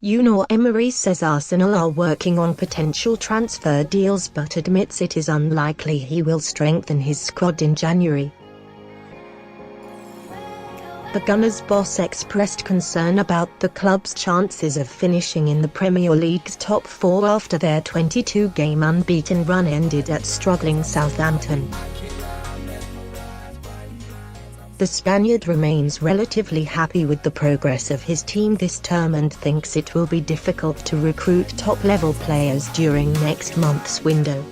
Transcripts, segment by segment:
Unai Emery says Arsenal are working on potential transfer deals but admits it is unlikely he will strengthen his squad in January. The Gunners' boss expressed concern about the club's chances of finishing in the Premier League's top four after their 22-game unbeaten run ended at struggling Southampton. The Spaniard remains relatively happy with the progress of his team this term and thinks it will be difficult to recruit top-level players during next month's window.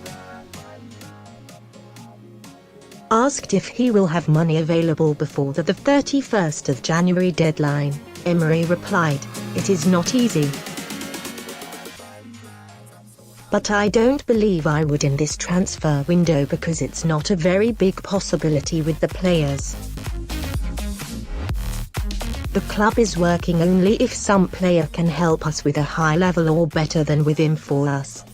Asked if he will have money available before the 31st of January deadline, Emery replied, "It is not easy. But I don't believe I would in this transfer window because it's not a very big possibility with the players. The club is working only if some player can help us with a high level or better than within for us.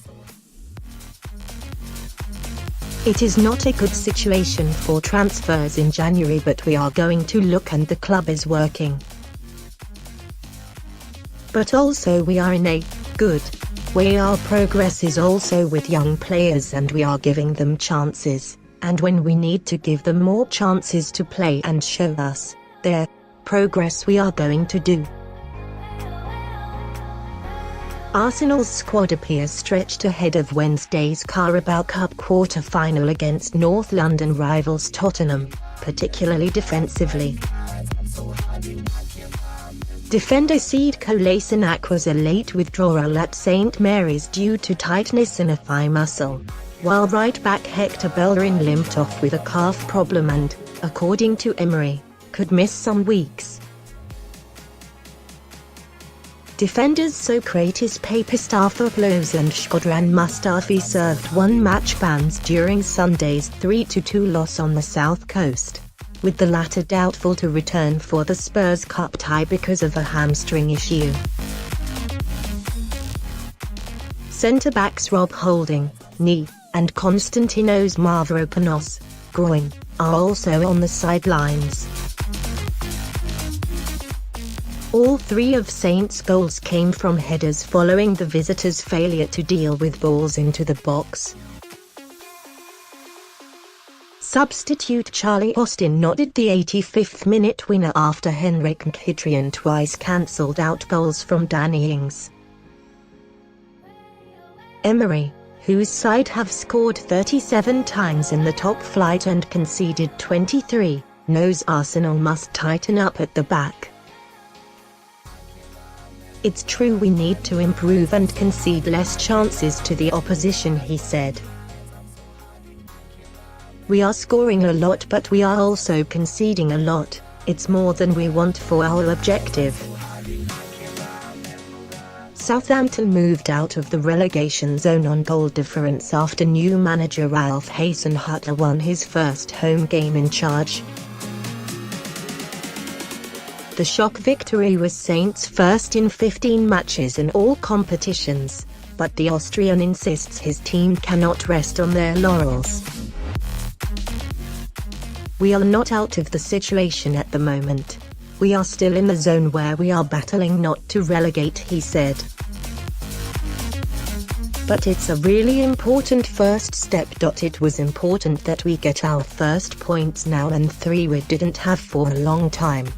It is not a good situation for transfers in January, but we are going to look and the club is working. But also we are in a good way. Our progress is also with young players and we are giving them chances, and when we need to give them more chances to play and show us their progress we are going to do." Arsenal's squad appears stretched ahead of Wednesday's Carabao Cup quarter-final against North London rivals Tottenham, particularly defensively. Defender Sead Kolasinac was a late withdrawal at St Mary's due to tightness in a thigh muscle, while right-back Hector Bellerin limped off with a calf problem and, according to Emery, could miss some weeks. Defenders Socrates Papastafopoulos and Shkodran Mustafi served one-match bans during Sunday's 3-2 loss on the South Coast, with the latter doubtful to return for the Spurs Cup tie because of a hamstring issue. Centre-backs Rob Holding, knee, and Konstantinos Mavropanos, groin, are also on the sidelines. All three of Saints' goals came from headers following the visitors' failure to deal with balls into the box. Substitute Charlie Austin nodded the 85th minute winner after Henrik Mkhitaryan twice cancelled out goals from Danny Ings. Emery, whose side have scored 37 times in the top flight and conceded 23, knows Arsenal must tighten up at the back. "It's true we need to improve and concede less chances to the opposition," he said. "We are scoring a lot but we are also conceding a lot. It's more than we want for our objective." Southampton moved out of the relegation zone on goal difference after new manager Ralph Hasenhuttl won his first home game in charge. The shock victory was Saints' first in 15 matches in all competitions, but the Austrian insists his team cannot rest on their laurels. "We are not out of the situation at the moment. We are still in the zone where we are battling not to relegate," he said. "But it's a really important first step. It was important that we get our first points now, and 3 we didn't have for a long time."